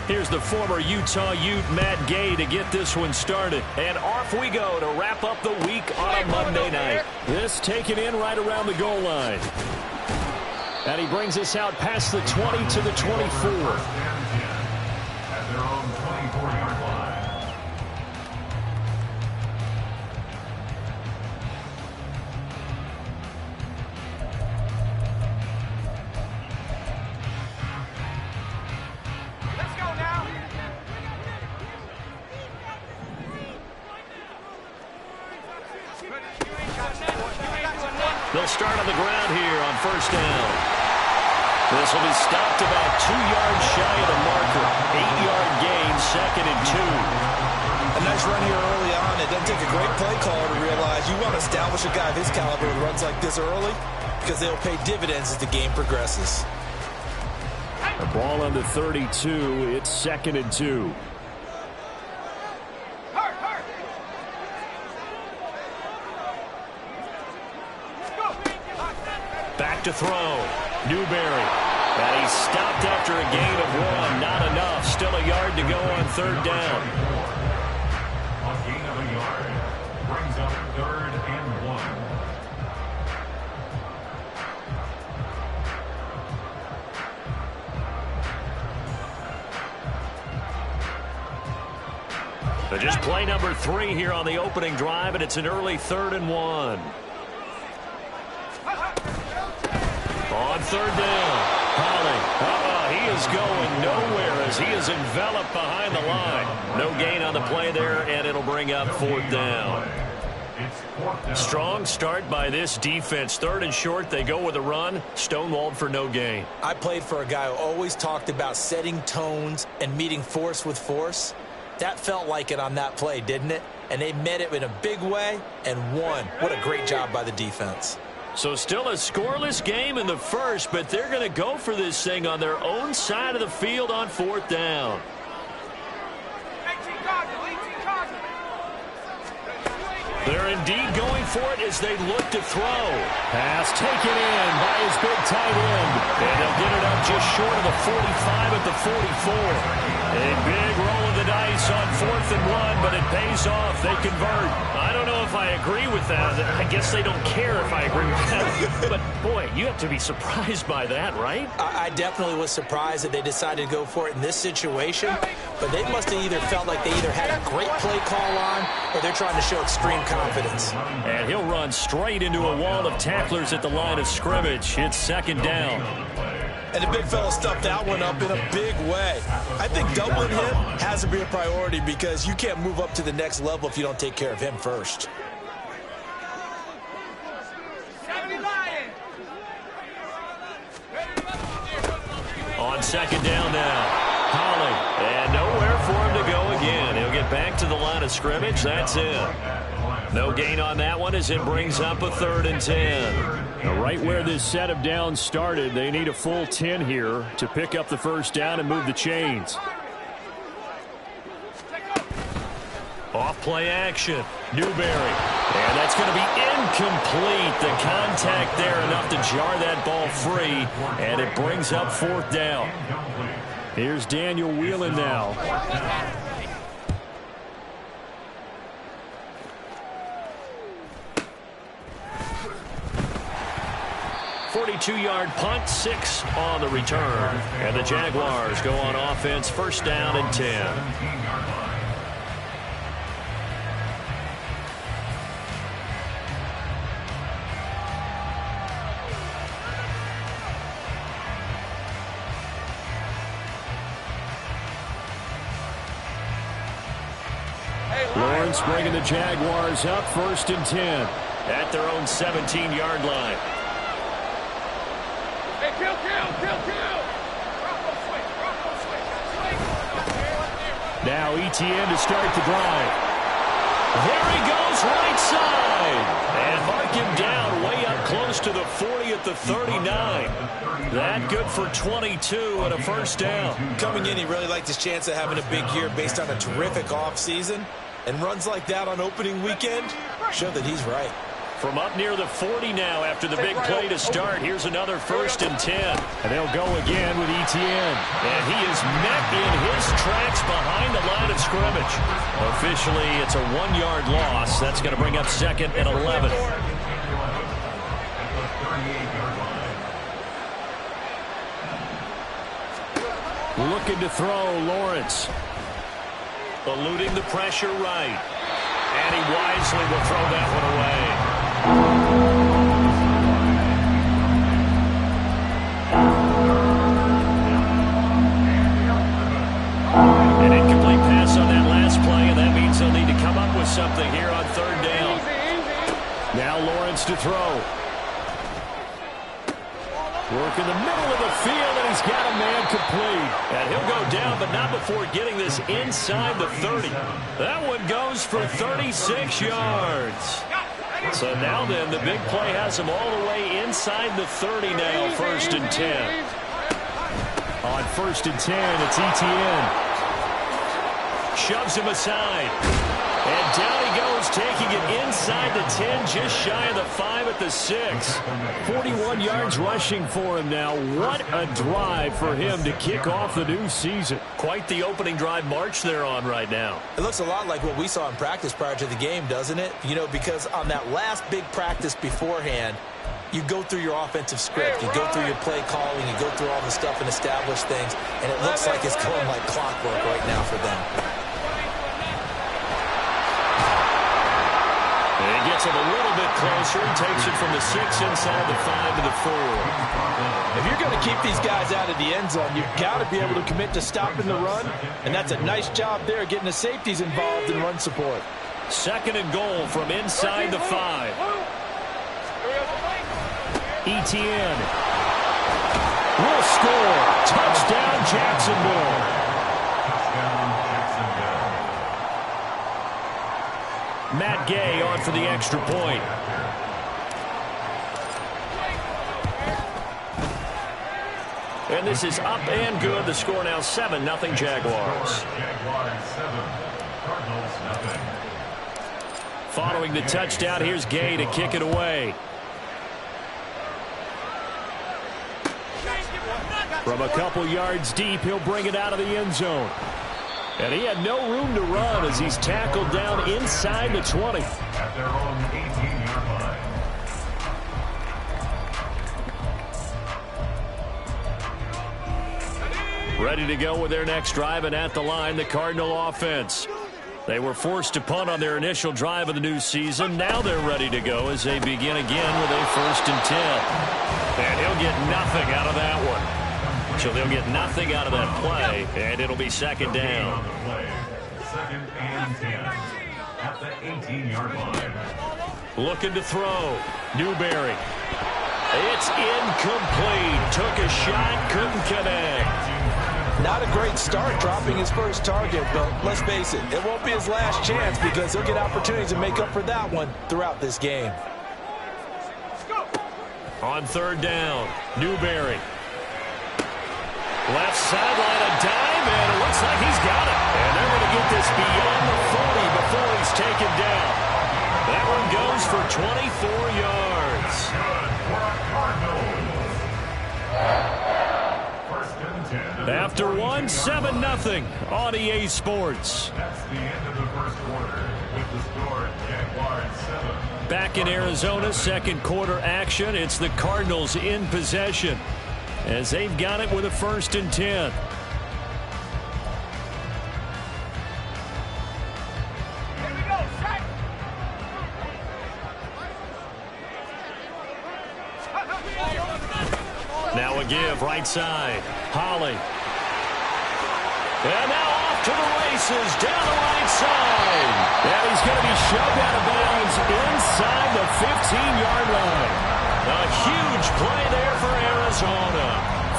Here's the former Utah Ute, Matt Gay, to get this one started. And off we go to wrap up the week on a Monday night. This taken in right around the goal line. And he brings us out past the 20 to the 24. They'll start on the ground here on first down. This will be stopped about 2 yards shy of the marker. 8-yard gain, 2nd and 2. A nice run here early on. It doesn't take a great play caller to realize you want to establish a guy of his caliber who runs like this early because they'll pay dividends as the game progresses. The ball on the 32. It's 2nd and 2. Back to throw. Newberry. And he's stopped after a gain of 1. Not enough. Still a yard to go on third down. A gain of a yard brings up 3rd and 1. But just play number 3 here on the opening drive, and it's an early 3rd and 1. On third down, Holly. He is going nowhere as he is enveloped behind the line. No gain on the play there, and it'll bring up 4th down. Strong start by this defense. 3rd and short, they go with a run. Stonewalled for no gain. I played for a guy who always talked about setting tones and meeting force with force. That felt like it on that play, didn't it? And they met it in a big way and won. What a great job by the defense. So still a scoreless game in the first, but they're going to go for this thing on their own side of the field on 4th down. They're indeed going for it as they look to throw. Pass taken in by his big tight end. And they'll get it up just short of the 45 at the 44. A big roll of the dice on 4th and 1, but it pays off. They convert. I don't know if I agree with that. I guess they don't care if I agree with that. But, boy, you have to be surprised by that, right? I definitely was surprised that they decided to go for it in this situation. But they must have either felt like they either had a great play call on or they're trying to show extreme confidence. And he'll run straight into a wall of tacklers at the line of scrimmage. It's 2nd down. And the big fella stuffed that one up in a big way. I think doubling him has to be a priority because you can't move up to the next level if you don't take care of him first. On 2nd down now, Holly. And nowhere for him to go again. He'll get back to the line of scrimmage. That's it. No gain on that one as it brings up a 3rd and 10. Now, right where this set of downs started, they need a full 10 here to pick up the first down and move the chains. Off play action. Newberry. And that's going to be incomplete. The contact there enough to jar that ball free. And it brings up 4th down. Here's Daniel Whelan now. 42-yard punt, 6 on the return. And the Jaguars go on offense, first down and 10. Lawrence bringing the Jaguars up, 1st and 10 at their own 17-yard line. Now Etienne to start the drive. There he goes, right side. And mark him down way up close to the 40 at the 39. That good for 22 and a first down. Coming in, he really liked his chance of having a big year based on a terrific offseason. And runs like that on opening weekend show that he's right. From up near the 40 now after the big play to start. Here's another 1st and 10. And they'll go again with Etienne. And he is met in his tracks behind the line of scrimmage. Officially, it's a 1-yard loss. That's going to bring up 2nd and 11. Looking to throw, Lawrence. Eluding the pressure right. And he wisely will throw that one away. An incomplete pass on that last play, and that means they'll need to come up with something here on 3rd down. Now Lawrence to throw. Work in the middle of the field, and he's got a man complete. And he'll go down, but not before getting this inside the 30. That one goes for 36 yards. So now then, the big play has him all the way inside the 30 now, 1st and 10. On 1st and 10, it's Etienne. Shoves him aside. And down he goes, taking it inside the 10, just shy of the 5 at the 6. 41 yards rushing for him now. What a drive for him to kick off the new season. Quite the opening drive march they're on right now. It looks a lot like what we saw in practice prior to the game, doesn't it? You know, because on that last big practice beforehand, you go through your offensive script, you go through your play calling, you go through all the stuff and establish things, and it looks like it's going like clockwork right now for them. He gets him a little bit closer. He takes it from the 6 inside the 5 to the 4. If you're going to keep these guys out of the end zone, you've got to be able to commit to stopping the run, and that's a nice job there, getting the safeties involved in run support. 2nd and goal from inside the 5. Etienne will score. Touchdown, Jacksonville. Matt Gay on for the extra point. And this is up and good. The score now 7-0 Jaguars. Following the touchdown, here's Gay to kick it away. From a couple yards deep, he'll bring it out of the end zone. And he had no room to run as he's tackled down inside the 20. At their own 18-yard line. Ready to go with their next drive, and at the line, the Cardinal offense. They were forced to punt on their initial drive of the new season. Now they're ready to go as they begin again with a 1st and 10. And he'll get nothing out of that one. So they'll get nothing out of that play, and it'll be 2nd down. 2nd and 10 at the 18-yard line. Looking to throw. Newberry. It's incomplete. Took a shot, couldn't connect. Not a great start dropping his first target, but let's face it, it won't be his last chance because he'll get opportunities to make up for that one throughout this game. On 3rd down, Newberry. Left sideline, a dime, and it looks like he's got it. And they're going to get this beyond the 40 before he's taken down. That one goes for 24 yards. After one, 7-0 on EA Sports. That's the end of the first quarter with the score Jaguars 7. Back in Arizona, 2nd quarter action. It's the Cardinals in possession as they've got it with a 1st and 10. Now a give right side. Holly. And now off to the races down the right side. And he's going to be shoved out of bounds inside the 15-yard line. A huge play there for Arizona.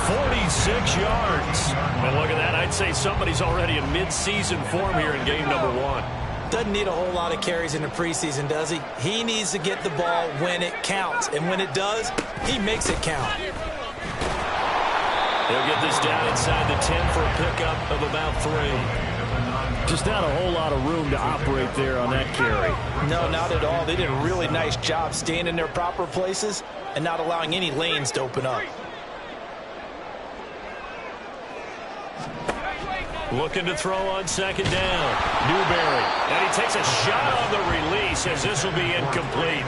46 yards. And look at that. I'd say somebody's already in mid-season form here in game number 1. Doesn't need a whole lot of carries in the preseason, does he? He needs to get the ball when it counts. And when it does, he makes it count. He'll get this down inside the 10 for a pickup of about 3. Just not a whole lot of room to operate there on that carry. No, not at all. They did a really nice job staying in their proper places and not allowing any lanes to open up. Looking to throw on second down. Newberry. And he takes a shot on the release as this will be incomplete.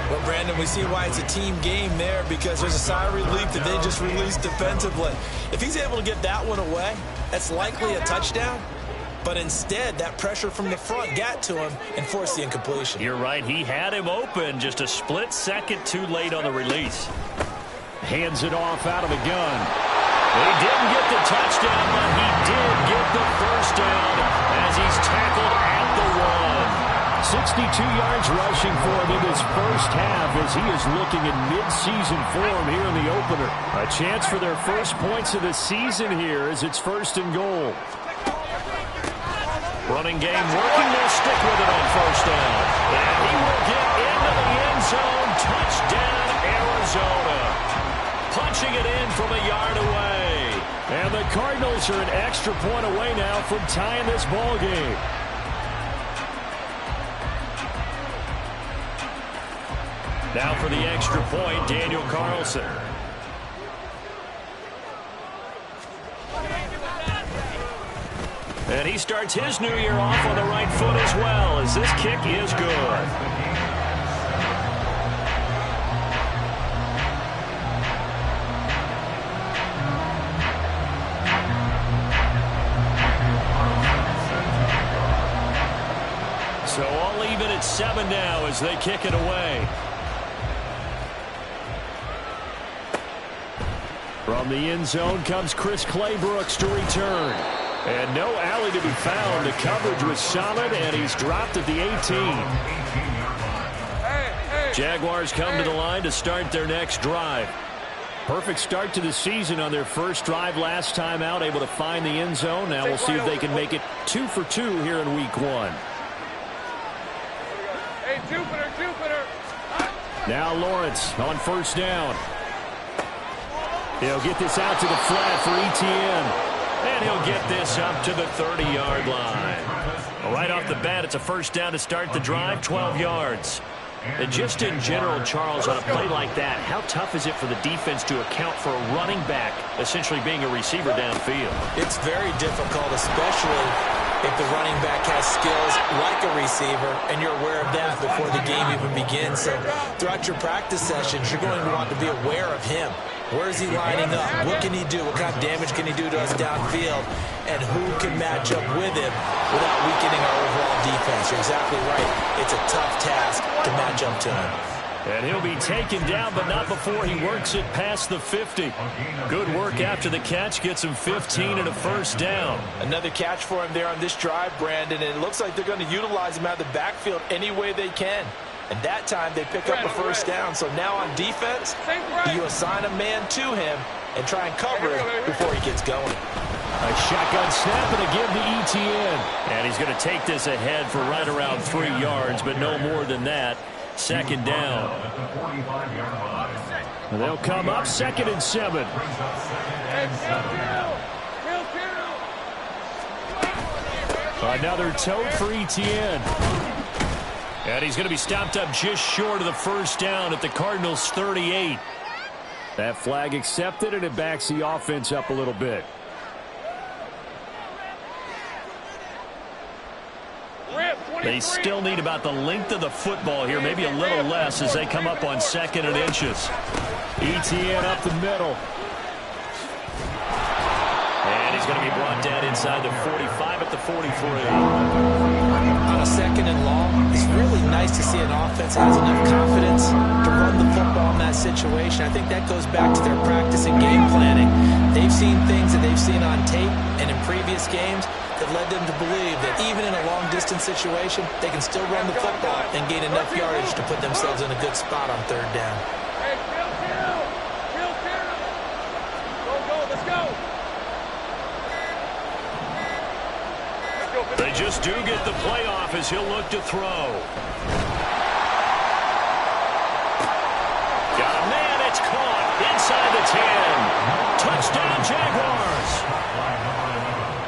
Well, Brandon, we see why it's a team game there, because there's a sigh of relief that they just released defensively. If he's able to get that one away, that's likely a touchdown. But instead, that pressure from the front got to him and forced the incompletion. You're right. He had him open, just a split second too late on the release. Hands it off out of the gun. He didn't get the touchdown, but he did get the first down as he's tackled at the 1. 62 yards rushing for him in his first half as he is looking in mid-season form here in the opener. A chance for their first points of the season here as it's 1st and goal. Running game working. They'll stick with it on first down. And he will get into the end zone. Touchdown, Arizona. Punching it in from a yard away. And the Cardinals are an extra point away now from tying this ball game. Now for the extra point, Daniel Carlson. And he starts his new year off on the right foot as well, as this kick is good. So all even at 7 now as they kick it away. From the end zone comes Chris Claybrooks to return. And no alley to be found. The coverage was solid, and he's dropped at the 18. Jaguars come to the line to start their next drive. Perfect start to the season on their first drive last time out, able to find the end zone. Now we'll see if they can make it 2 for 2 here in week 1. Hey, Jupiter. Now Lawrence on first down. He'll get this out to the flat for Etienne. And he'll get this up to the 30-yard line. Right off the bat, it's a first down to start the drive, 12 yards. And just in general, Charles, on a play like that, how tough is it for the defense to account for a running back essentially being a receiver downfield? It's very difficult, especially if the running back has skills like a receiver, and you're aware of that before the game even begins. So throughout your practice sessions, you're going to want to be aware of him. Where is he lining up? What can he do? What kind of damage can he do to us downfield? And who can match up with him without weakening our overall defense? You're exactly right. It's a tough task to match up to him. And he'll be taken down, but not before he works it past the 50. Good work after the catch. Gets him 15 and a first down. Another catch for him there on this drive, Brandon. And it looks like they're going to utilize him out of the backfield any way they can. And that time they pick up a first down. So now on defense, you assign a man to him and try and cover him before he gets going. A shotgun snap and a give to Etienne. And he's going to take this ahead for right around 3 yards, but no more than that. Second down. And they'll come up 2nd and 7. Another tote for Etienne. And he's going to be stopped up just short of the first down at the Cardinals' 38. That flag accepted, and it backs the offense up a little bit. They still need about the length of the football here, maybe a little less as they come up on 2nd and inches. Etienne up the middle. And he's going to be brought down inside the 45 at the 43. On a 2nd and long, it's really nice to see an offense that has enough confidence to run the football in that situation. I think that goes back to their practice and game planning. They've seen things that they've seen on tape and in previous games that led them to believe that even in a long-distance situation, they can still run the football and gain enough yardage to put themselves in a good spot on 3rd down. Let's go. They just do get the playoff as he'll look to throw. Got a man, it's caught inside the 10. Touchdown, Jaguars.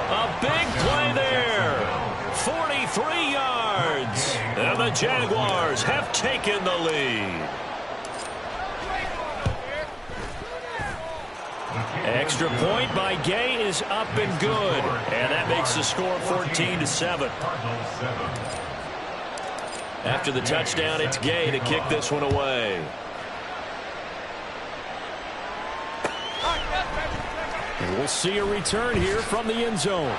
A big play there. Jaguars have taken the lead. Extra point by Gay is up and good. And that makes the score 14-7. After the touchdown, it's Gay to kick this one away. And we'll see a return here from the end zone.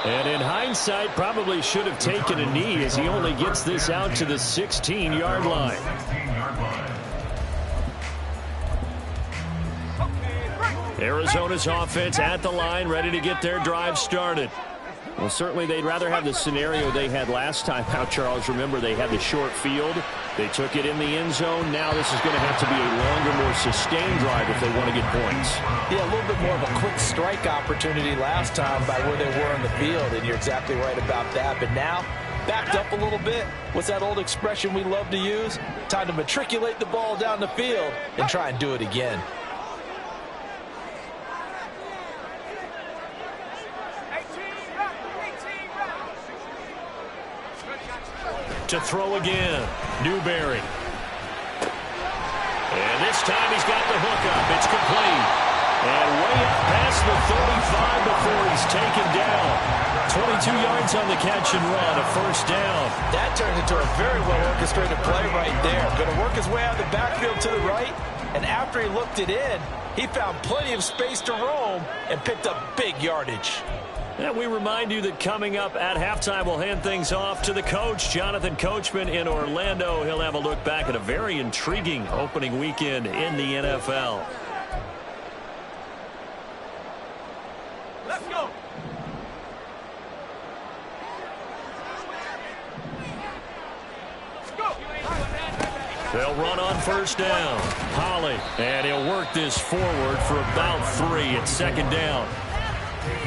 And in hindsight, probably should have taken a knee as he only gets this out to the 16-yard line. Arizona's offense at the line, ready to get their drive started. Well, certainly they'd rather have the scenario they had last time out, Charles. Remember, they had the short field. They took it in the end zone. Now this is going to have to be a longer, more sustained drive if they want to get points. Yeah, a little bit more of a quick strike opportunity last time by where they were in the field, and you're exactly right about that. But now, backed up a little bit. What's that old expression we love to use? Time to matriculate the ball down the field and try and do it again. To throw again, Newberry. And this time he's got the hook up. It's complete. And way up past the 35 before he's taken down. 22 yards on the catch and run, a first down. That turned into a very well-orchestrated play right there. Going to work his way out of the backfield to the right. And after he looked it in, he found plenty of space to roam and picked up big yardage. And we remind you that coming up at halftime, we'll hand things off to the coach, Jonathan Coachman in Orlando. He'll have a look back at a very intriguing opening weekend in the NFL. Let's go. They'll run on first down. Holly, and he'll work this forward for about 3 at second down.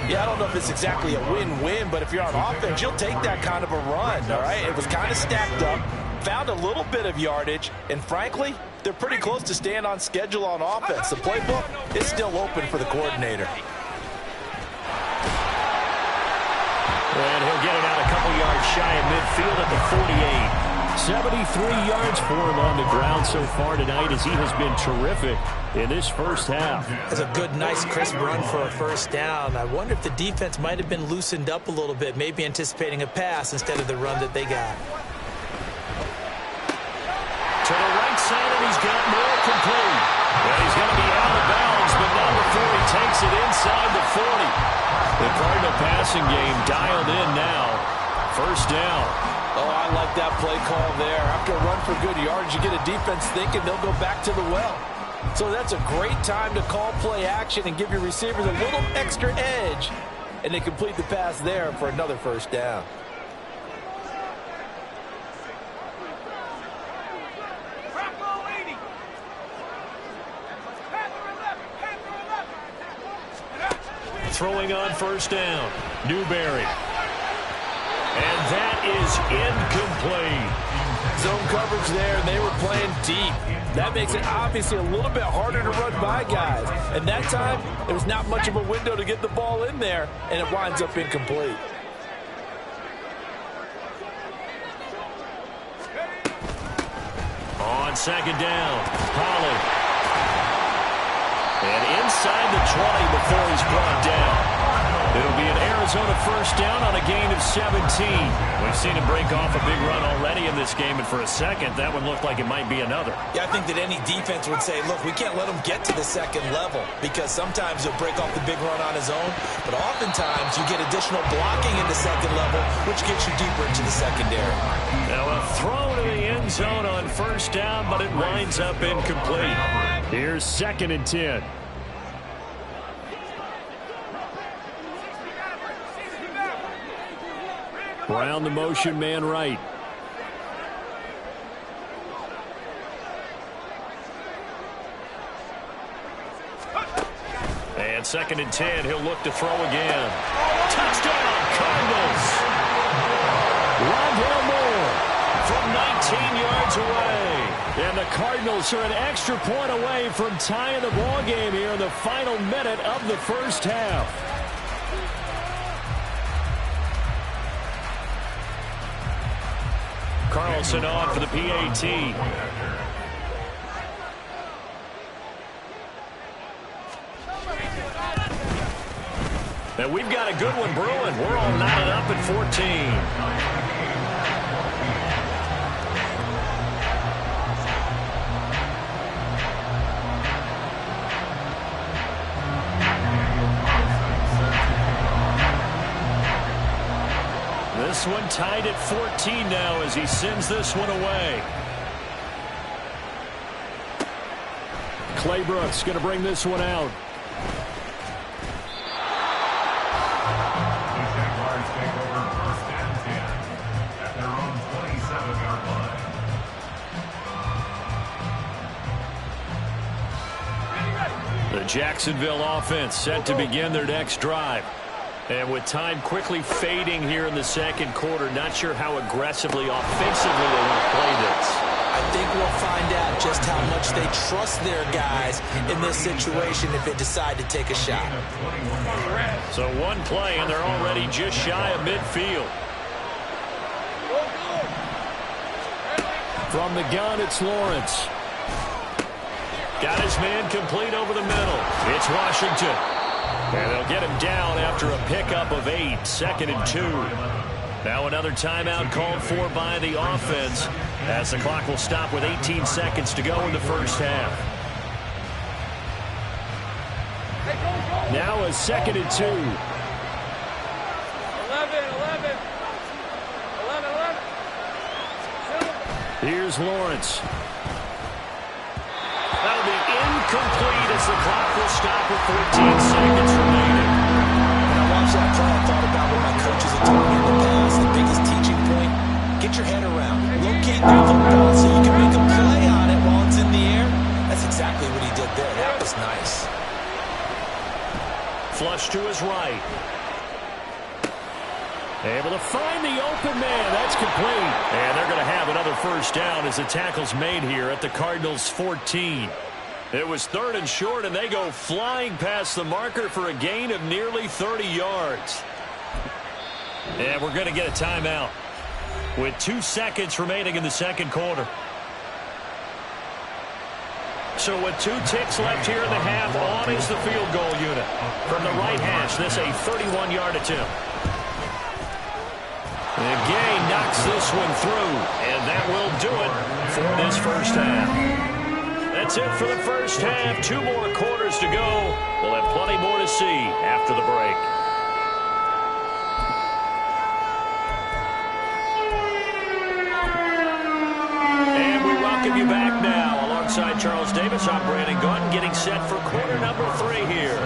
Yeah, I don't know if it's exactly a win-win, but if you're on offense, you'll take that kind of a run, all right? It was kind of stacked up, found a little bit of yardage, and frankly, they're pretty close to staying on schedule on offense. The playbook is still open for the coordinator. And he'll get it out a couple yards shy of midfield at the 48. 73 yards for him on the ground so far tonight as he has been terrific in this first half. It's a good, nice, crisp run for a first down. I wonder if the defense might have been loosened up a little bit, maybe anticipating a pass instead of the run that they got. To the right side, and he's got more complete. And he's going to be out of bounds, but not before he takes it inside the 40. The Cardinal passing game dialed in now. First down. Oh, I like that play call there. After a run for good yards, you get a defense thinking they'll go back to the well. So that's a great time to call play action and give your receivers a little extra edge. And they complete the pass there for another first down. Throwing on first down, Newberry. And that is incomplete. Zone coverage there, and they were playing deep. That makes it obviously a little bit harder to run by guys. And that time, there was not much of a window to get the ball in there, and it winds up incomplete. On second down, Holly. And inside the 20 before he's brought down. It'll be an Arizona first down on a gain of 17. We've seen him break off a big run already in this game, and for a second, that one looked like it might be another. Yeah, I think that any defense would say, look, we can't let him get to the second level because sometimes he'll break off the big run on his own, but oftentimes you get additional blocking in the second level, which gets you deeper into the secondary. Now a throw to the end zone on first down, but it winds up incomplete. Here's 2nd and 10. Brown the motion man right. And 2nd and 10, he'll look to throw again. Touchdown, Cardinals! Rondale Moore from 19 yards away. And the Cardinals are an extra point away from tying the ball game here in the final minute of the first half. Carlson on for the PAT. And we've got a good one brewing. We're all knotted up at 14. This one tied at 14 now as he sends this one away. Claybrooks going to bring this one out. The Jaguars take over 1st and 10 at their own 27-yard line. The Jacksonville offense set to begin their next drive. And with time quickly fading here in the second quarter, not sure how aggressively, offensively they want to play this. I think we'll find out just how much they trust their guys in this situation if they decide to take a shot. So one play, and they're already just shy of midfield. From the gun, it's Lawrence. Got his man complete over the middle. It's Washington. And they'll get him down after a pickup of 8, 2nd and 2. Now another timeout called for by the offense as the clock will stop with 18 seconds to go in the first half. Now a 2nd and 2. 11. Here's Lawrence. That'll be incomplete as the clock will stop with 14 seconds remaining. When I watched that play, I thought about what my coaches had told me in the past. The biggest teaching point, get your head around. Locate the football so you can make a play on it while it's in the air. That's exactly what he did there. That was nice. Flush to his right. Able to find the open man. That's complete. And they're going to have another first down as the tackle's made here at the Cardinals' 14. It was 3rd and short, and they go flying past the marker for a gain of nearly 30 yards. And we're going to get a timeout with 2 seconds remaining in the second quarter. So with 2 ticks left here in the half, on is the field goal unit. From the right hash, this a 31-yard attempt. And Gay knocks this one through, and that will do it for this first half. That's it for the first half. 2 more quarters to go. We'll have plenty more to see after the break. And we welcome you back now. Alongside Charles Davis, I'm Brandon Gaudin, getting set for quarter number 3 here.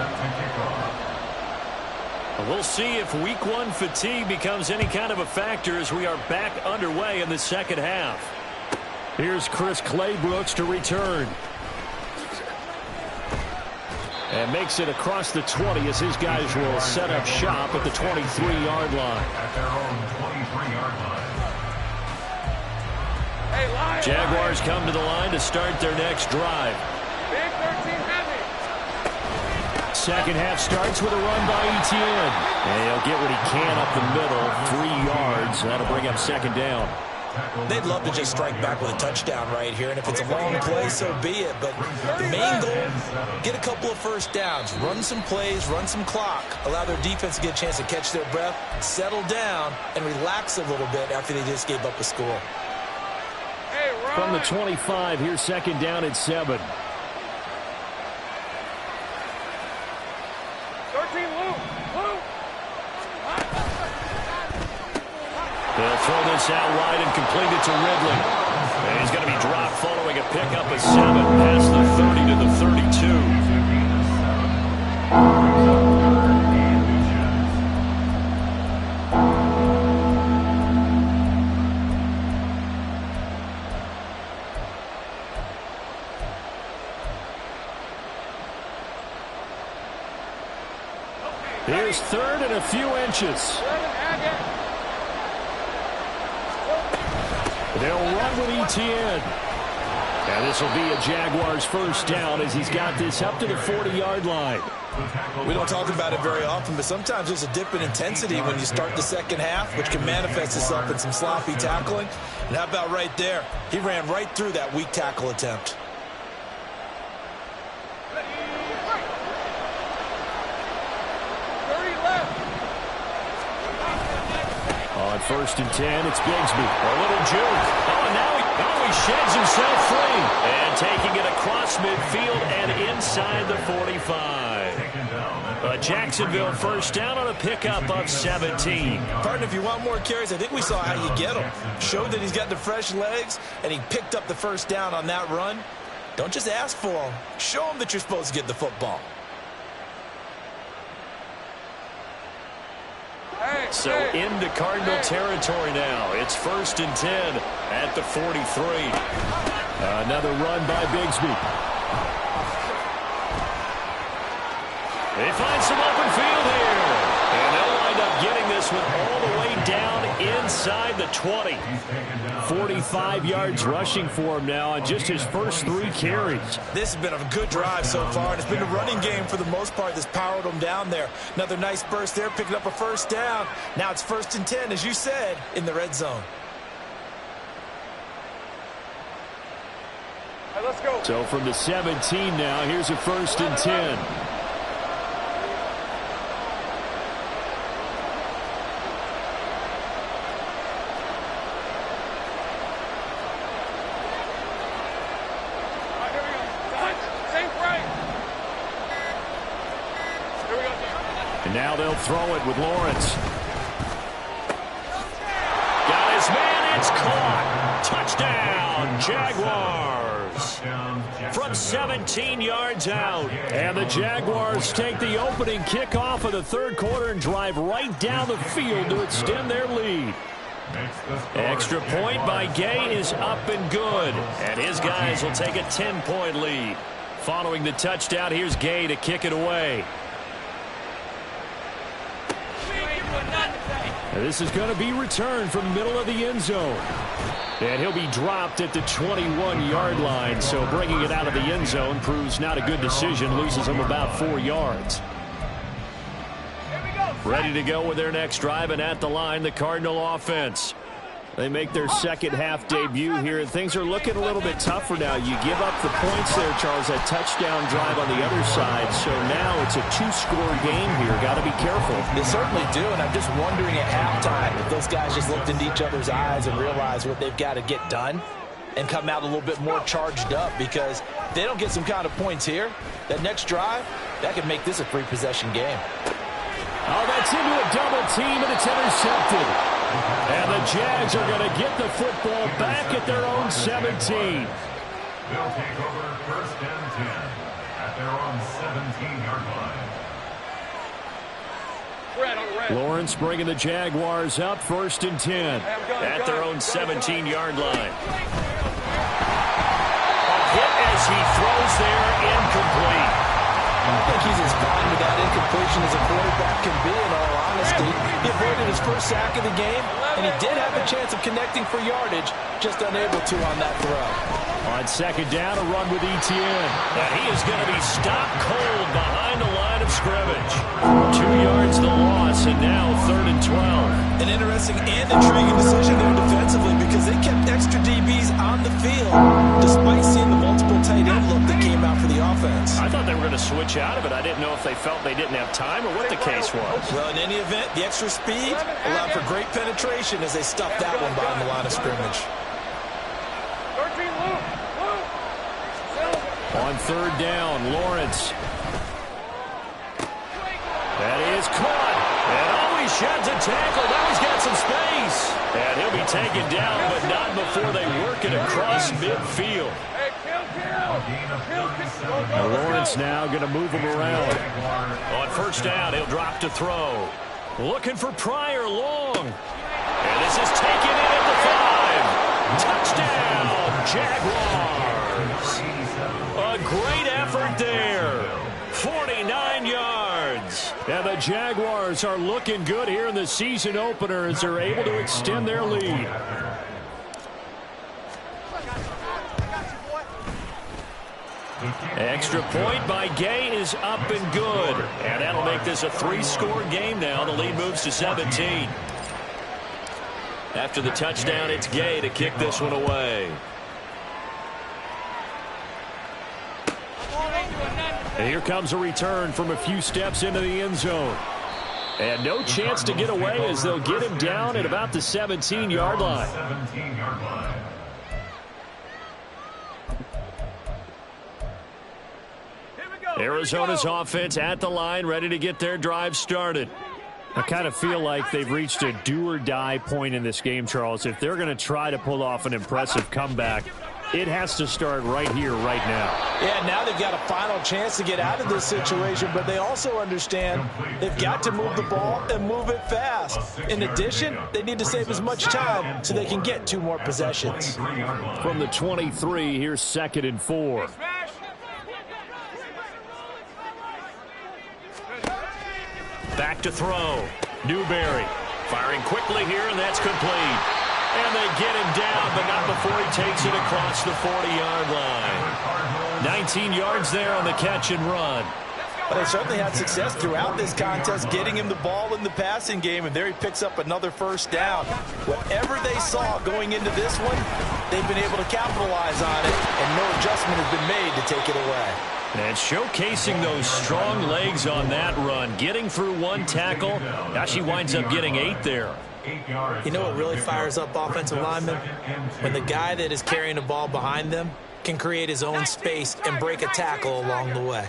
We'll see if week 1 fatigue becomes any kind of a factor as we are back underway in the second half. Here's Chris Claybrooks to return. And makes it across the 20 as his guys will set up shop at the 23-yard line. At their own 23-yard line. Jaguars come to the line to start their next drive. Big 13 heavy. Second half starts with a run by Etienne. And he'll get what he can up the middle, 3 yards. That'll bring up second down. They'd love to just strike back with a touchdown right here, and if it's a long play, so be it. But the main goal, get a couple of first downs, run some plays, run some clock, allow their defense to get a chance to catch their breath, settle down, and relax a little bit after they just gave up a score. From the 25, here's second down at 7. 13, Luke. They'll throw this out wide and complete it to Ridley. And he's going to be dropped following a pickup of 7 past the 30 to the 32. Here's 3rd and a few inches. They'll run with Etienne. And this will be a Jaguars first down as he's got this up to the 40-yard line. We don't talk about it very often, but sometimes there's a dip in intensity when you start the second half, which can manifest itself in some sloppy tackling. And how about right there? He ran right through that weak tackle attempt. On 1st and 10, it's Bigsby. A little juke. Oh, now he sheds himself free. And taking it across midfield and inside the 45. A Jacksonville first down on a pickup of 17. Partner, if you want more carries, I think we saw how you get them. Showed that he's got the fresh legs, and he picked up the first down on that run. Don't just ask for them. Show them that you're supposed to get the football. So into Cardinal territory now. It's 1st and 10 at the 43. Another run by Bigsby. They find some open field here. And they'll wind up getting this one all the way down inside the 20. 45 yards rushing for him now on just his first 3 carries. This has been a good drive so far, and it's been the running game for the most part that's powered him down there. Another nice burst there, picking up a first down. Now it's 1st and 10, as you said, in the red zone. All right, let's go. So from the 17 now, here's a 1st and 10. And now they'll throw it with Lawrence. Got his man, it's caught. Touchdown, Jaguars. From 17 yards out. And the Jaguars take the opening kickoff of the 3rd quarter and drive right down the field to extend their lead. Extra point by Gay is up and good. And his guys will take a 10-point lead. Following the touchdown, here's Gay to kick it away. This is going to be returned from the middle of the end zone. And he'll be dropped at the 21-yard line. So bringing it out of the end zone proves not a good decision. Loses him about 4 yards. Ready to go with their next drive, and at the line, the Cardinal offense. They make their second half debut here, and things are looking a little bit tougher now. You give up the points there, Charles, that touchdown drive on the other side. So now it's a 2-score game here. Got to be careful. They certainly do, and I'm just wondering at halftime if those guys just looked into each other's eyes and realized what they've got to get done and come out a little bit more charged up, because if they don't get some kind of points here, that next drive, that could make this a 3-possession game. Oh, that's into a double team, and it's intercepted. And the Jags are going to get the football back at their own 17. They'll take over 1st and 10 at their own 17-yard line. Lawrence bringing the Jaguars up, 1st and 10 at their own 17-yard line. A hit as he throws there, incomplete. I think he's as fine with that incompletion as a quarterback can be, in all honesty. He avoided his first sack of the game, and he did have a chance of connecting for yardage, just unable to on that throw. On 2nd down, a run with Etienne. And he is going to be stopped cold behind the line of scrimmage. 2 yards the loss, and now 3rd and 12. An interesting and intriguing decision there defensively, because they kept extra DBs on the field, despite seeing the multiple tight end look that came out for the offense. I thought they were going to switch out of it. I didn't know if they felt they didn't have time or what the case was. Well, in any event, the extra speed allowed for great penetration as they stuffed that one behind the line of scrimmage. 13, Luke. On 3rd down, Lawrence. That is caught. And he sheds a tackle. Now he's got some space. And he'll be taken down, but not before they work it across midfield. Lawrence now going to move him around. On 1st down, he'll drop to throw. Looking for Pryor long. And this is taken in at the 5. Touchdown, Jaguars. A great effort there. 49 yards. And the Jaguars are looking good here in the season opener as they're able to extend their lead. Extra point by Gay is up and good. And that'll make this a 3-score game now. The lead moves to 17. After the touchdown, it's Gay to kick this one away. And here comes a return from a few steps into the end zone. And no chance to get away as they'll get him down at about the 17-yard line. 17-yard line. Arizona's offense at the line, ready to get their drive started. I kind of feel like they've reached a do-or-die point in this game, Charles. If they're going to try to pull off an impressive comeback, it has to start right here, right now. Yeah, now they've got a final chance to get out of this situation, but they also understand they've got to move the ball and move it fast. In addition, they need to save as much time so they can get 2 more possessions. From the 23, here's 2nd and 4. Back to throw. Newberry firing quickly here, and that's complete. And they get him down, but not before he takes it across the 40-yard line. 19 yards there on the catch and run. But they certainly had success throughout this contest, getting him the ball in the passing game, and there he picks up another first down. Whatever they saw going into this one, they've been able to capitalize on it, and no adjustment has been made to take it away. And showcasing those strong legs on that run, getting through 1 tackle. Now she winds up getting 8 there. You know what really fires up offensive linemen? When the guy that is carrying the ball behind them can create his own space and break a tackle along the way.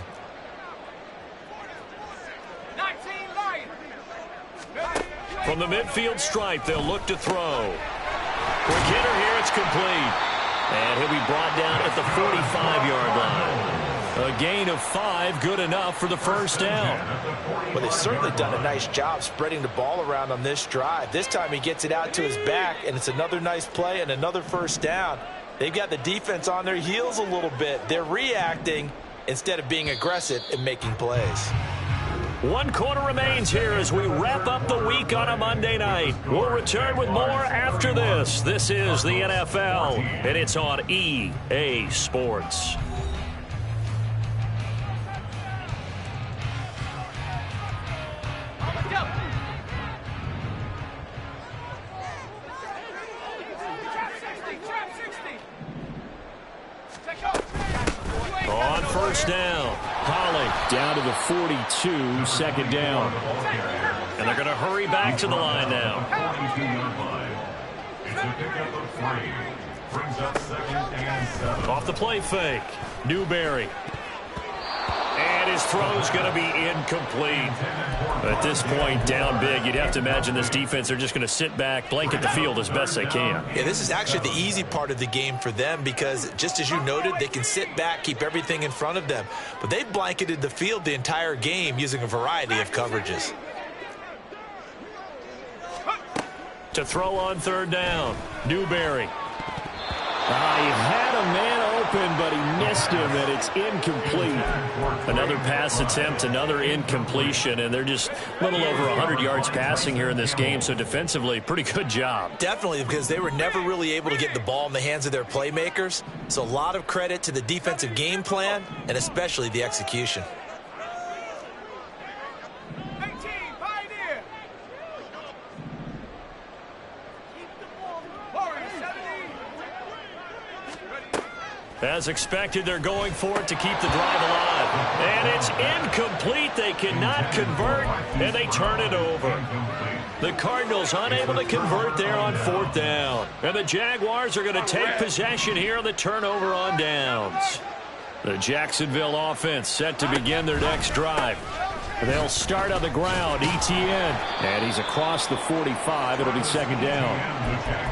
From the midfield stripe, they'll look to throw. Quick hitter here, it's complete. And he'll be brought down at the 45-yard line. A gain of 5, good enough for the first down. Well, they've certainly done a nice job spreading the ball around on this drive. This time he gets it out to his back, and it's another nice play and another first down. They've got the defense on their heels a little bit. They're reacting instead of being aggressive and making plays. 1 quarter remains here as we wrap up the week on a Monday night. We'll return with more after this. This is the NFL, and it's on EA Sports. On first down, Holly down to the 42, 2nd down. And they're going to hurry back to the line now. 42-yard line. It's a pickup of 3. Brings up 2nd and 7. Off the play fake, Newberry. And his throw's going to be incomplete. At this point, down big, you'd have to imagine this defense are just going to sit back, blanket the field as best they can. Yeah, this is actually the easy part of the game for them because, just as you noted, they can sit back, keep everything in front of them. But they've blanketed the field the entire game using a variety of coverages. To throw on 3rd down, Newberry. He had a man open, but he missed him, and it's incomplete. Another pass attempt, another incompletion, and they're just a little over 100 yards passing here in this game, so defensively, pretty good job. Definitely, because they were never really able to get the ball in the hands of their playmakers. So a lot of credit to the defensive game plan, and especially the execution. As expected, they're going for it to keep the drive alive. And it's incomplete. They cannot convert, and they turn it over. The Cardinals unable to convert there on 4th down. And the Jaguars are going to take possession here on the turnover on downs. The Jacksonville offense set to begin their next drive. They'll start on the ground, Etienne. And he's across the 45. It'll be 2nd down.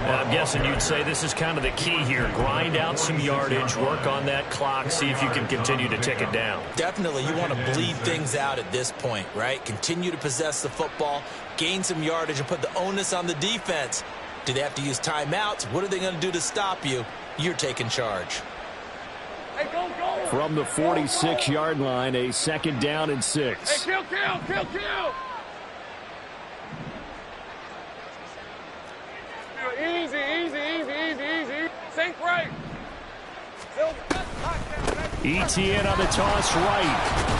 And I'm guessing you'd say this is kind of the key here. Grind out some yardage, work on that clock, see if you can continue to tick it down. Definitely, you want to bleed things out at this point, right? Continue to possess the football, gain some yardage, and put the onus on the defense. Do they have to use timeouts? What are they going to do to stop you? You're taking charge. From the 46-yard line, a 2nd down and 6. Hey, kill! Easy. Think right. Etienne on the toss right.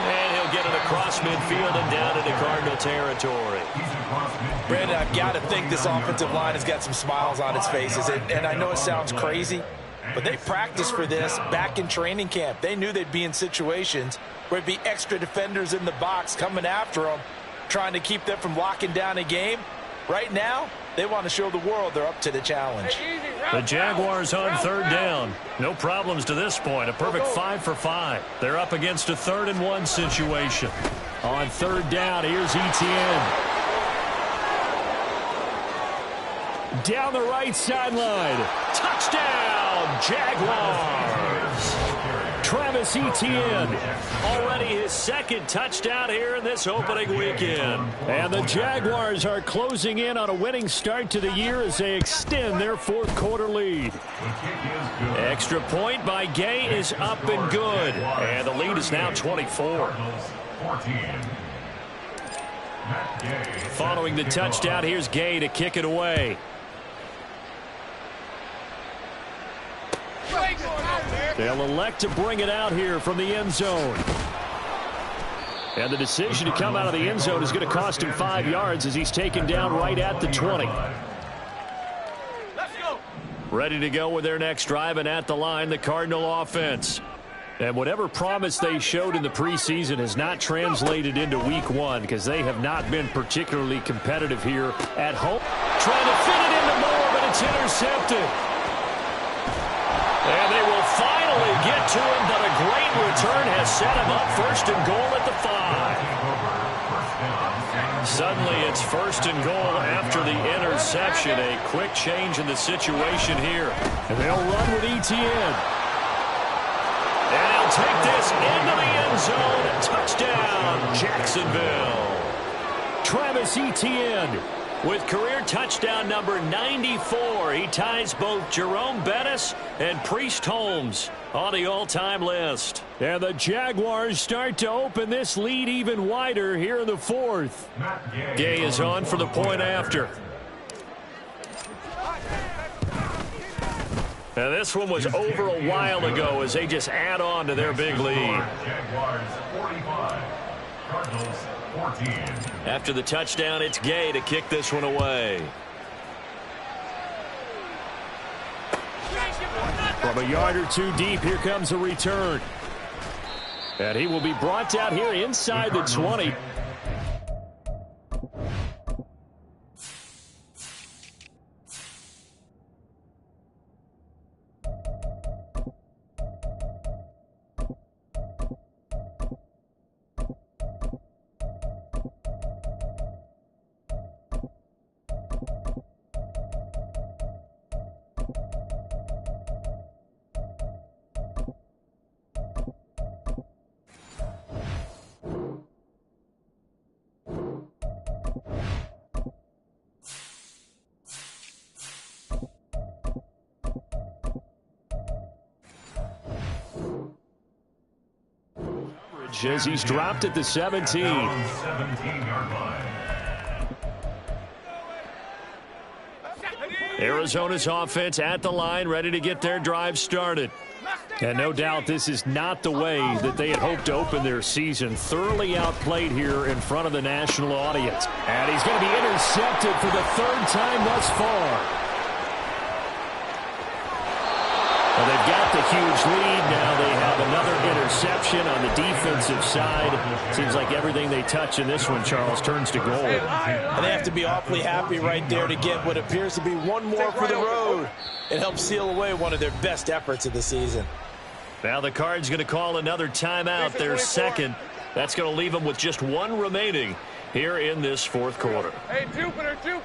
And he'll get it across midfield and down into Cardinal territory. Brandon, I've got to think this offensive line has got some smiles on its faces. And I know it sounds crazy, but they practiced for this back in training camp. They knew they'd be in situations where it'd be extra defenders in the box coming after them, trying to keep them from locking down a game. Right now, they want to show the world they're up to the challenge. The Jaguars on third down. No problems to this point. A perfect 5 for 5. They're up against a 3rd and 1 situation. On third down, here's Etienne. Down the right sideline. Touchdown, Jaguars. Travis Etienne, already his 2nd touchdown here in this opening weekend. And the Jaguars are closing in on a winning start to the year as they extend their 4th quarter lead. Extra point by Gay is up and good. And the lead is now 24. Following the touchdown, here's Gay to kick it away. They'll elect to bring it out here from the end zone. And the decision to come out of the end zone is going to cost him 5 yards as he's taken down right at the 20. Let's go. Ready to go with their next drive, and at the line, the Cardinal offense. And whatever promise they showed in the preseason has not translated into week 1 because they have not been particularly competitive here at home. Trying to fit it into Moore, but it's intercepted. And they will finally get to him, but a great return has set him up 1st and goal at the 5. Suddenly it's 1st and goal after the interception. A quick change in the situation here. And they'll run with Etienne. And he'll take this into the end zone. Touchdown, Jacksonville. Travis Etienne with career touchdown number 94. He ties both Jerome Bettis and Priest Holmes on the all-time list. And the Jaguars start to open this lead even wider here in the 4th. Gay is on for the point after. And this one was over a while ago as they just add on to their big lead. Jaguars 45, Cardinals 14. After the touchdown, it's Gay to kick this one away. From a yard or 2 deep, here comes a return. And he will be brought down here inside the 20. As he's dropped at the 17. Arizona's offense at the line, ready to get their drive started. And no doubt this is not the way that they had hoped to open their season. Thoroughly outplayed here in front of the national audience. And he's going to be intercepted for the 3rd time thus far. Well, they've got the huge lead. Now they have another interception on the defensive side. Seems like everything they touch in this one, Charles, turns to goal. And they have to be awfully happy right there to get what appears to be one more for the road. It helps seal away one of their best efforts of the season. Now the Cards going to call another timeout, their 2nd. That's going to leave them with just 1 remaining here in this 4th quarter. Hey, Jupiter. Go.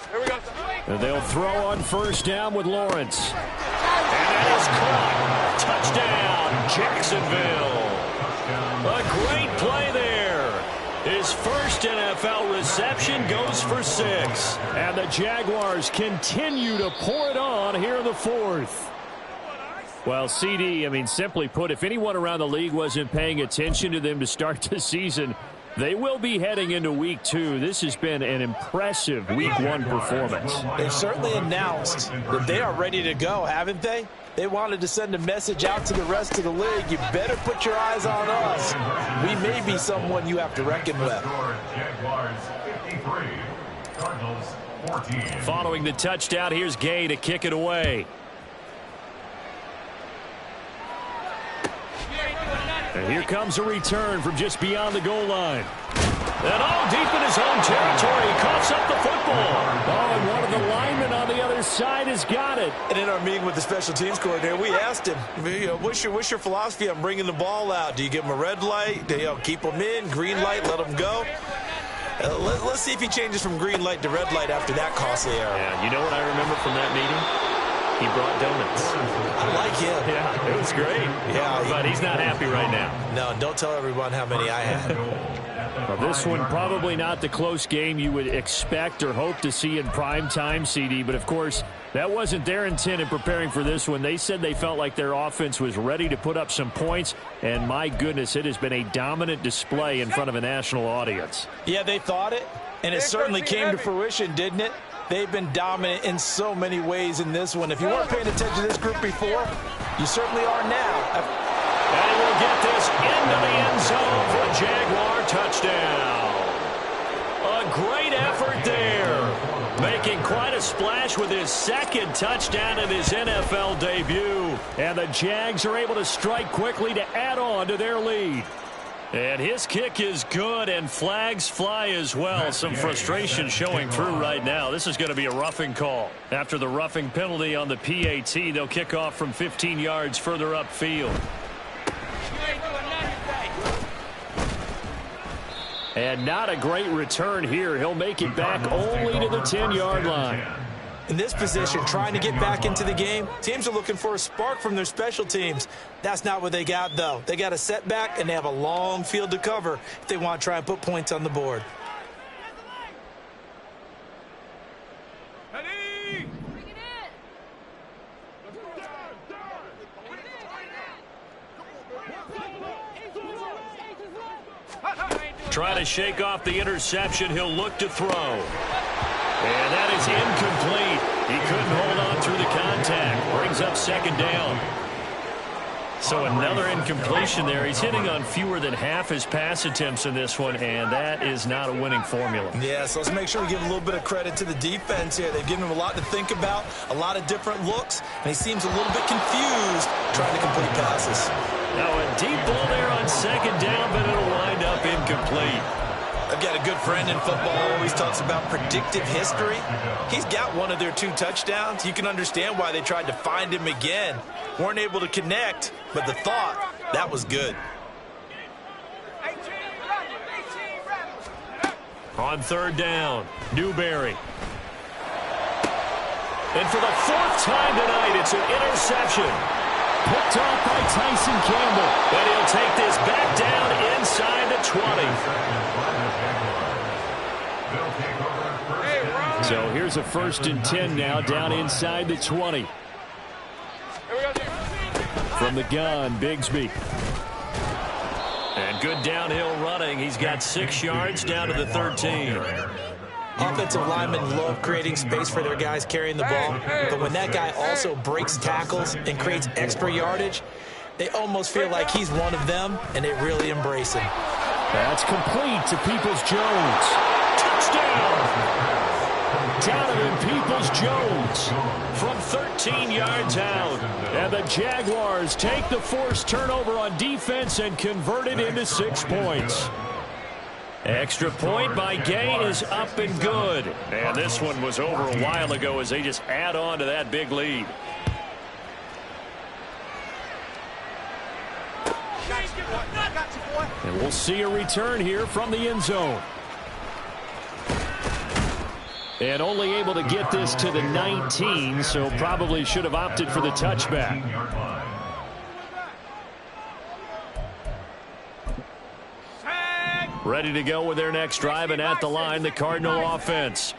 Here we go. And they'll throw on 1st down with Lawrence. And that is caught. Touchdown, Jacksonville. A great play there. His 1st NFL reception goes for 6. And the Jaguars continue to pour it on here in the 4th. Well, CD, I mean, simply put, if anyone around the league wasn't paying attention to them to start the season, They will be heading into week 2. This has been an impressive week 1 performance. They've certainly announced that they are ready to go, haven't they? They wanted to send a message out to the rest of the league. You better put your eyes on us. We may be someone you have to reckon with. Jaguars 53, Cardinals 14. Following the touchdown, here's Gay to kick it away. And here comes a return from just beyond the goal line. And all deep in his own territory, he coughs up the football. Oh, and one of the linemen on the other side has got it. And in our meeting with the special teams coordinator, we asked him, what's your philosophy on bringing the ball out? Do you give him a red light? Do you keep them in? Green light, let them go? Let's see if he changes from green light to red light after that costly error. Yeah, you know what I remember from that meeting? He brought donuts. I like him. Yeah, it was great. Yeah, but he's not happy right now. No, don't tell everyone how many I had. Well, this one probably not the close game you would expect or hope to see in prime time, CD. But, of course, that wasn't their intent in preparing for this one. They said they felt like their offense was ready to put up some points. And, my goodness, it has been a dominant display in front of a national audience. Yeah, they thought it, and it certainly came to fruition, didn't it? They've been dominant in so many ways in this one. If you weren't paying attention to this group before, you certainly are now. And we'll get this into the end zone for a Jaguar touchdown. A great effort there. Making quite a splash with his second touchdown in his NFL debut. And the Jags are able to strike quickly to add on to their lead. And his kick is good, and flags fly as well. Some frustration showing through right now. This is going to be a roughing call. After the roughing penalty on the PAT, they'll kick off from 15 yards further upfield. And not a great return here. He'll make it back only to the 10-yard line. In this position, trying to get back into the game, teams are looking for a spark from their special teams. That's not what they got, though. They got a setback, and they have a long field to cover if they want to try and put points on the board. Try to shake off the interception. He'll look to throw. And that is incomplete. He couldn't hold on through the contact. Brings up second down. So another incompletion there. He's hitting on fewer than half his pass attempts in this one, and that is not a winning formula. Yeah, so let's make sure we give a little bit of credit to the defense here. They've given him a lot to think about, a lot of different looks, and he seems a little bit confused trying to complete passes. Now a deep ball there on second down, but it'll wind up incomplete. I've got a good friend in football, always talks about predictive history. He's got one of their 2 touchdowns. You can understand why they tried to find him again. Weren't able to connect, but the thought, that was good. On third down, Newberry. And for the 4th time tonight, it's an interception. Picked off by Tyson Campbell. And he'll take this back down inside the 20. So here's a 1st and 10 now, down inside the 20. From the gun, Bigsby. And good downhill running. He's got 6 yards down to the 13. Offensive linemen love creating space for their guys carrying the ball, but when that guy also breaks tackles and creates extra yardage, they almost feel like he's one of them, and they really embrace him. That's complete to Peoples-Jones. Touchdown! Donovan Peoples-Jones from 13 yards out. And the Jaguars take the forced turnover on defense and convert it into 6 points. Extra point by Gay is up and good. And this one was over a while ago as they just add on to that big lead. And we'll see a return here from the end zone. And only able to get this to the 19, so probably should have opted for the touchback. Ready to go with their next drive, and at the line, the Cardinal offense.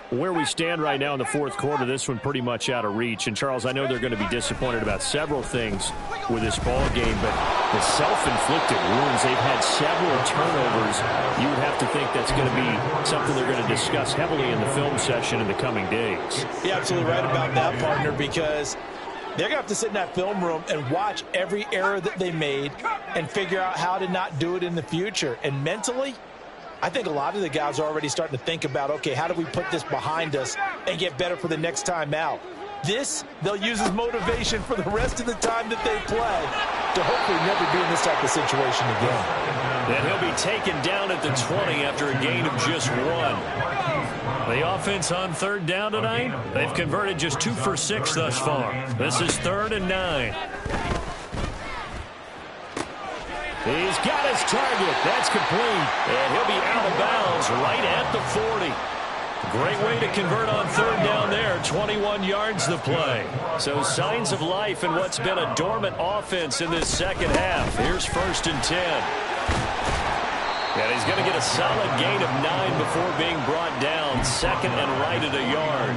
Where we stand right now in the fourth quarter, this one pretty much out of reach. And, Charles, I know they're going to be disappointed about several things with this ball game, but the self-inflicted wounds, they've had several turnovers. You would have to think that's going to be something they're going to discuss heavily in the film session in the coming days. You're absolutely right about that, partner, because they're going to have to sit in that film room and watch every error that they made and figure out how to not do it in the future. And mentally, I think a lot of the guys are already starting to think about, okay, how do we put this behind us and get better for the next time out? This, they'll use as motivation for the rest of the time that they play to hopefully never be in this type of situation again. And he'll be taken down at the 20 after a gain of just 1. The offense on third down tonight, they've converted just 2 for 6 thus far. This is 3rd and 9. He's got his target. That's complete. And he'll be out of bounds right at the 40. Great way to convert on third down there. 21 yards the play. So signs of life in what's been a dormant offense in this second half. Here's 1st and 10. And he's going to get a solid gain of 9 before being brought down. 2nd and right at a yard.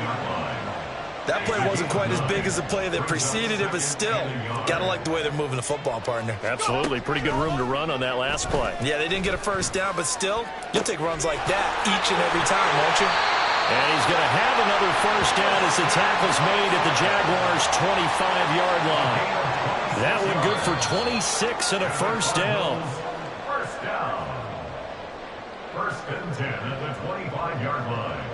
That play wasn't quite as big as the play that preceded it, but still, got to like the way they're moving the football, partner. Absolutely. Pretty good room to run on that last play. Yeah, they didn't get a first down, but still, you'll take runs like that each and every time, won't you? And he's going to have another first down as the tackle's made at the Jaguars' 25-yard line. That one good for 26 and a first down. First down. 1st and 10 at the 25-yard line.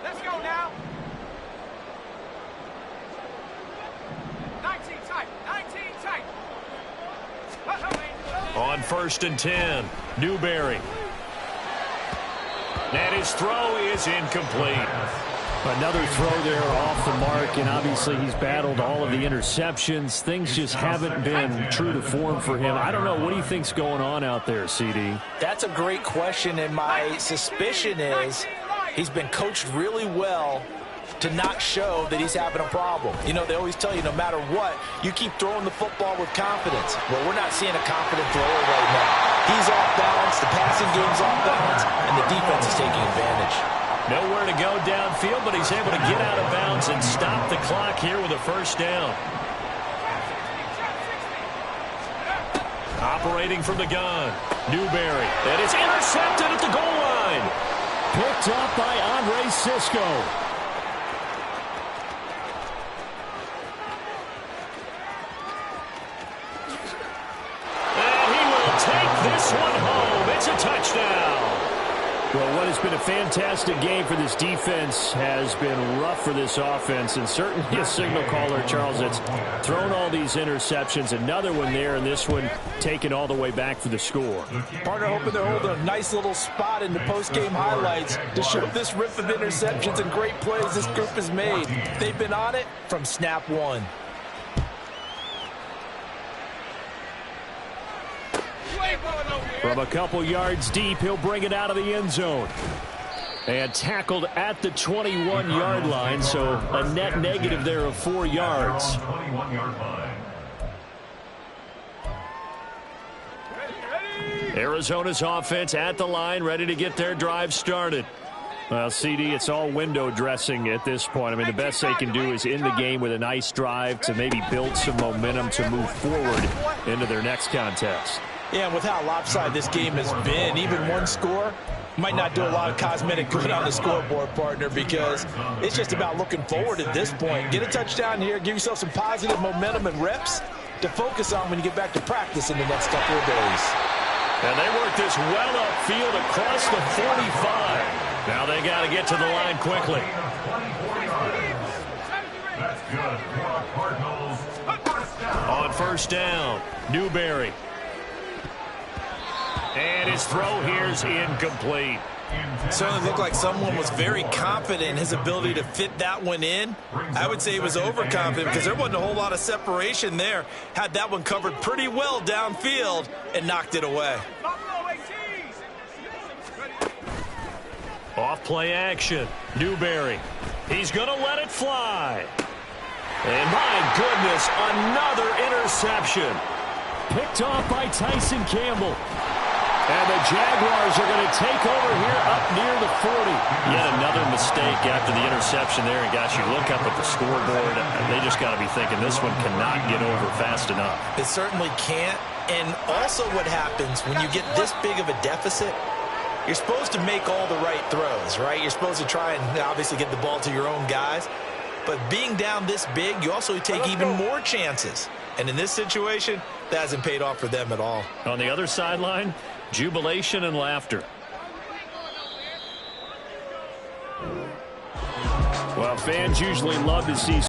Let's go now. 19 tight. 19 tight. On 1st and 10, Newberry. And his throw is incomplete. Another throw there off the mark, and obviously he's battled all of the interceptions. Things just haven't been true to form for him. I don't know. What do you think's going on out there, CD? That's a great question, and my suspicion is he's been coached really well to not show that he's having a problem. You know, they always tell you no matter what, you keep throwing the football with confidence. Well, we're not seeing a confident thrower right now. He's off balance, the passing game's off balance, and the defense is taking advantage. Nowhere to go downfield, but he's able to get out of bounds and stop the clock here with a first down. Operating from the gun, Newberry. That is intercepted at the goal line. Picked up by Andre Cisco. And he will take this one home. It's a touchdown. Well, what has been a fantastic game for this defense has been rough for this offense, and certainly a signal caller, Charles, that's thrown all these interceptions. Another one there, and this one taken all the way back for the score. Partner hoping they're holding a nice little spot in the post-game highlights to show this rip of interceptions and great plays this group has made. They've been on it from snap one. From a couple yards deep, he'll bring it out of the end zone. And tackled at the 21-yard line, so a net negative there of 4 yards. 21-yard line. Arizona's offense at the line, ready to get their drive started. Well, CD, it's all window dressing at this point. I mean, the best they can do is in the game with a nice drive to maybe build some momentum to move forward into their next contest. Yeah, and with how lopsided this game has been, even one score might not do a lot of cosmetic good on the scoreboard, partner, because it's just about looking forward at this point. Get a touchdown here, give yourself some positive momentum and reps to focus on when you get back to practice in the next couple of days. And they work this well upfield across the 45. Now they got to get to the line quickly. That's good. Cardinals. On first down, Newberry. And his throw here's incomplete. Certainly looked like someone was very confident in his ability to fit that one in. I would say he was overconfident because there wasn't a whole lot of separation there. Had that one covered pretty well downfield and knocked it away. Off play action, Newberry. He's going to let it fly. And my goodness, another interception. Picked off by Tyson Campbell. And the Jaguars are going to take over here up near the 40. Yet another mistake after the interception there. And, gosh, you look up at the scoreboard, they just got to be thinking this one cannot get over fast enough. It certainly can't. And also what happens when you get this big of a deficit, you're supposed to make all the right throws, right? You're supposed to try and obviously get the ball to your own guys. But being down this big, you also take even more chances. And in this situation, that hasn't paid off for them at all. On the other sideline, jubilation and laughter. Well, fans usually love to see